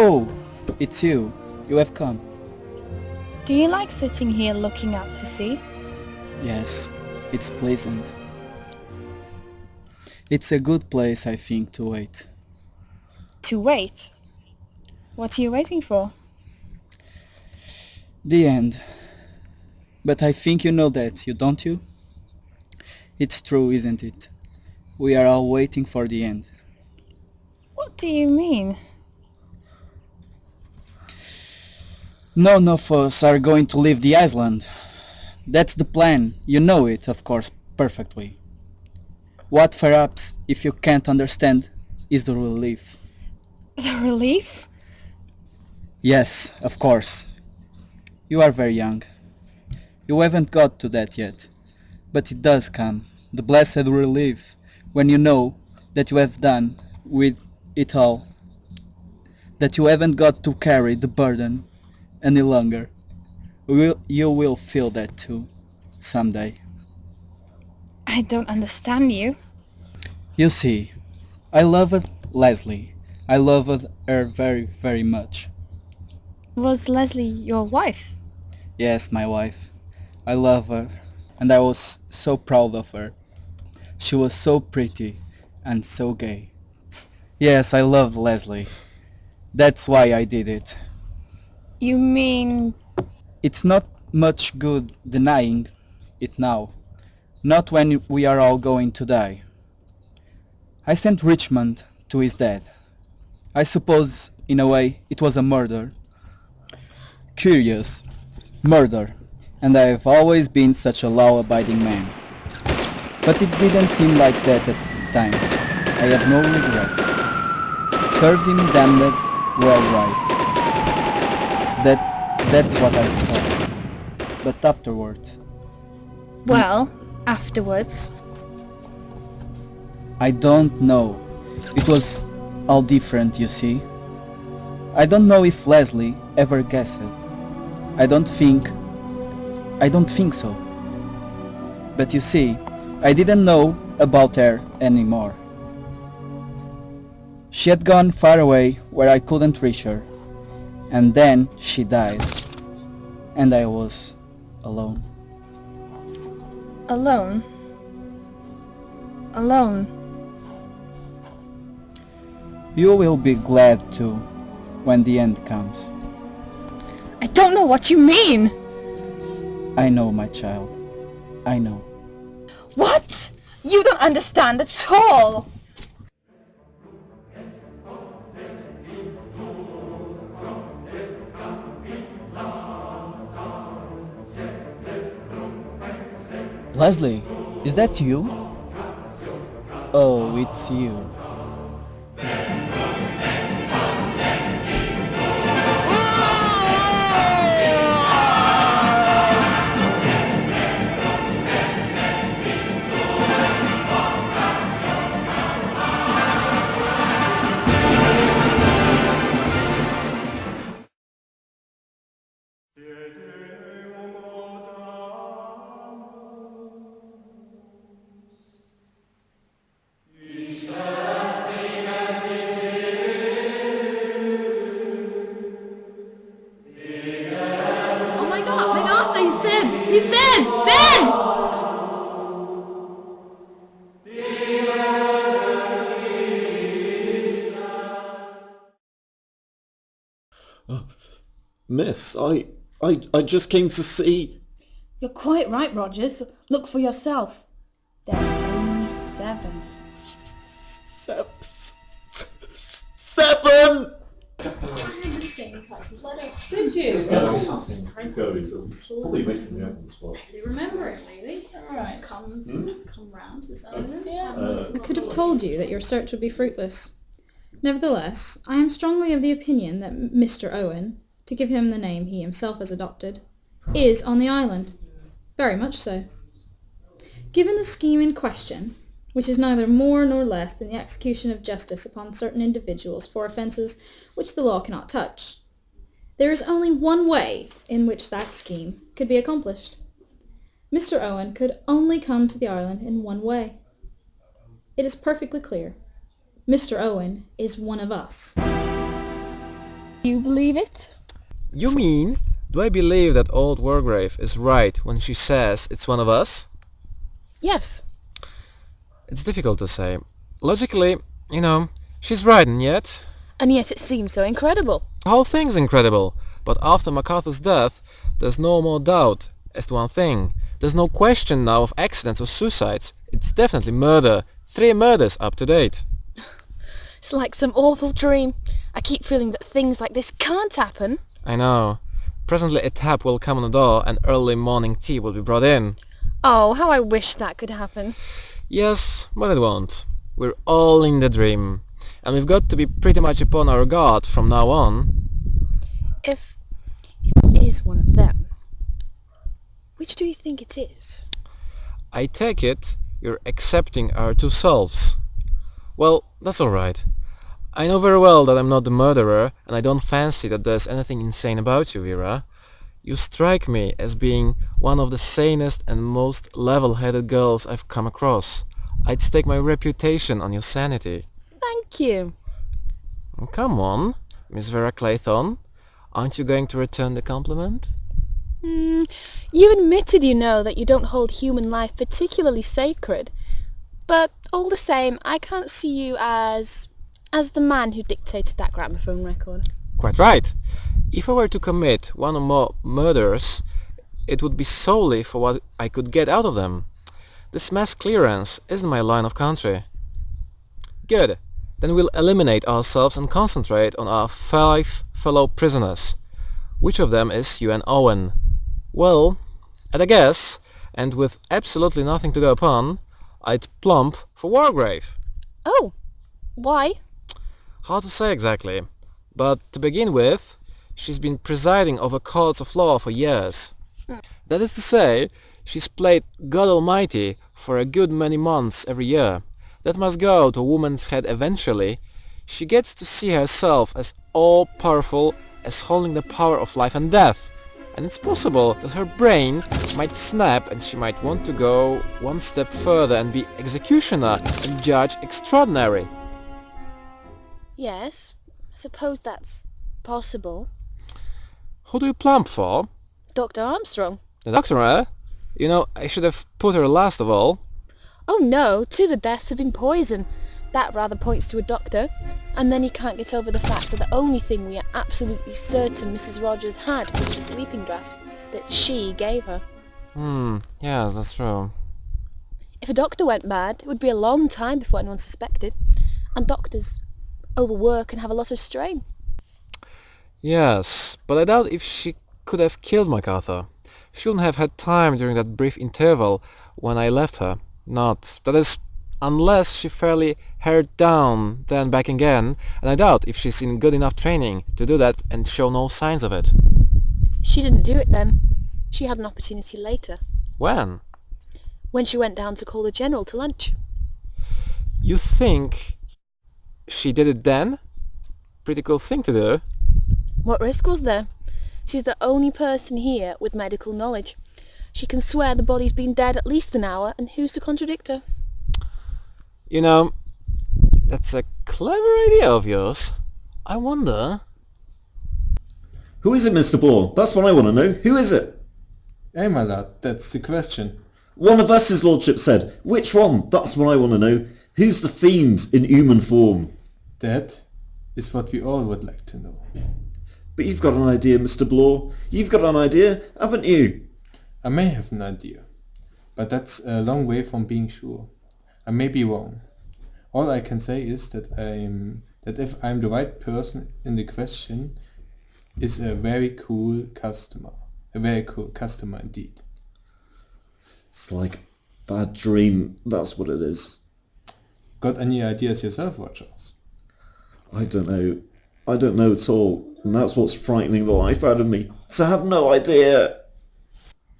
Oh, it's you. You have come. Do you like sitting here looking out to sea? Yes, it's pleasant. It's a good place, I think, to wait. To wait? What are you waiting for? The end. But I think you know that, don't you? It's true, isn't it? We are all waiting for the end. What do you mean? None of us are going to leave the island. That's the plan. You know it, of course, perfectly. What perhaps, if you can't understand, is the relief. The relief? Yes, of course. You are very young. You haven't got to that yet. But it does come, the blessed relief, when you know that you have done with it all. That you haven't got to carry the burden any longer. You will feel that too, someday. I don't understand you. You see, I loved Leslie. I loved her very, very much. Was Leslie your wife? Yes, my wife. I love her, and I was so proud of her. She was so pretty and so gay. Yes, I love Leslie. That's why I did it. You mean... It's not much good denying it now. Not when we are all going to die. I sent Richmond to his death. I suppose, in a way, it was a murder. Curious. Murder. And I have always been such a law-abiding man. But it didn't seem like that at the time. I have no regrets. Serves him damned well right. That's what I thought. But afterward... Well, afterwards. I don't know. It was all different, you see. I don't know if Leslie ever guessed. I don't think so. But you see, I didn't know about her anymore. She had gone far away where I couldn't reach her. And then she died. And I was alone. Alone? Alone? You will be glad too, when the end comes. I don't know what you mean! I know, my child. I know. What? You don't understand at all! Leslie, is that you? Oh, it's you. McArthur, he's dead! He's dead! Dead! Miss, I just came to see... You're quite right, Rogers. Look for yourself. There are only 7. Seven! Did you? Let's go. Probably makes me on the spot. You remember it, maybe? Right. Come round to this island. I could have told you that your search would be fruitless. Nevertheless, I am strongly of the opinion that Mr. Owen, to give him the name he himself has adopted, is on the island. Very much so. Given the scheme in question, which is neither more nor less than the execution of justice upon certain individuals for offences which the law cannot touch, there is only one way in which that scheme could be accomplished. Mr. Owen could only come to the island in one way. It is perfectly clear. Mr. Owen is one of us. You believe it? You mean, do I believe that old Wargrave is right when she says it's one of us? Yes. It's difficult to say. Logically, she's right, and yet... And yet it seems so incredible. The whole thing's incredible, but after McArthur's death, there's no more doubt as to one thing. There's no question now of accidents or suicides. It's definitely murder. 3 murders up to date. It's like some awful dream. I keep feeling that things like this can't happen. I know. Presently a tap will come on the door and early morning tea will be brought in. Oh, how I wish that could happen. Yes, but it won't. We're all in the dream. And we've got to be pretty much upon our guard from now on. If it is one of them, which do you think it is? I take it you're accepting our 2 selves. Well, that's alright. I know very well that I'm not the murderer, and I don't fancy that there's anything insane about you, Vera. You strike me as being one of the sanest and most level-headed girls I've come across. I'd stake my reputation on your sanity. Thank you. Come on, Miss Vera Clayton. Aren't you going to return the compliment? You admitted, that you don't hold human life particularly sacred. But all the same, I can't see you as the man who dictated that gramophone record. Quite right. If I were to commit one or more murders, it would be solely for what I could get out of them. This mass clearance isn't my line of country. Good. Then we'll eliminate ourselves and concentrate on our 5 fellow prisoners. Which of them is you and Owen? Well, at a guess, and with absolutely nothing to go upon, I'd plump for Wargrave. Oh, why? Hard to say exactly, but to begin with, she's been presiding over courts of law for years. That is to say, she's played God Almighty for a good many months every year. That must go to a woman's head eventually. She gets to see herself as all-powerful, as holding the power of life and death. And it's possible that her brain might snap and she might want to go one step further and be executioner and judge extraordinary. Yes, I suppose that's possible. Who do you plump for? Dr. Armstrong. The doctor, eh? I should have put her last of all. Oh no, 2 of the deaths have been poison. That rather points to a doctor. And then you can't get over the fact that the only thing we are absolutely certain Mrs. Rogers had was the sleeping draught that she gave her. Yes, that's true. If a doctor went mad, it would be a long time before anyone suspected. And doctors overwork and have a lot of strain. Yes, but I doubt if she could have killed McArthur. She wouldn't have had time during that brief interval when I left her. That is, unless she fairly heard down, then back again, and I doubt if she's in good enough training to do that and show no signs of it. She didn't do it then. She had an opportunity later. When? When she went down to call the General to lunch. You think she did it then? Pretty cool thing to do. What risk was there? She's the only person here with medical knowledge. She can swear the body's been dead at least an hour, and who's to contradict her? That's a clever idea of yours. I wonder... Who is it, Mr. Bloor? That's what I want to know. Who is it? Hey, my lad, that's the question. One of us, his lordship said. Which one? That's what I want to know. Who's the fiend in human form? That is what we all would like to know. But you've got an idea, Mr. Bloor. You've got an idea, haven't you? I may have an idea, but that's a long way from being sure. I may be wrong. All I can say is that if I'm the right person in the question, is a very cool customer. A very cool customer indeed. It's like a bad dream, that's what it is. Got any ideas yourself, Rogers? I don't know. I don't know at all, and that's what's frightening the life out of me. So I have no idea.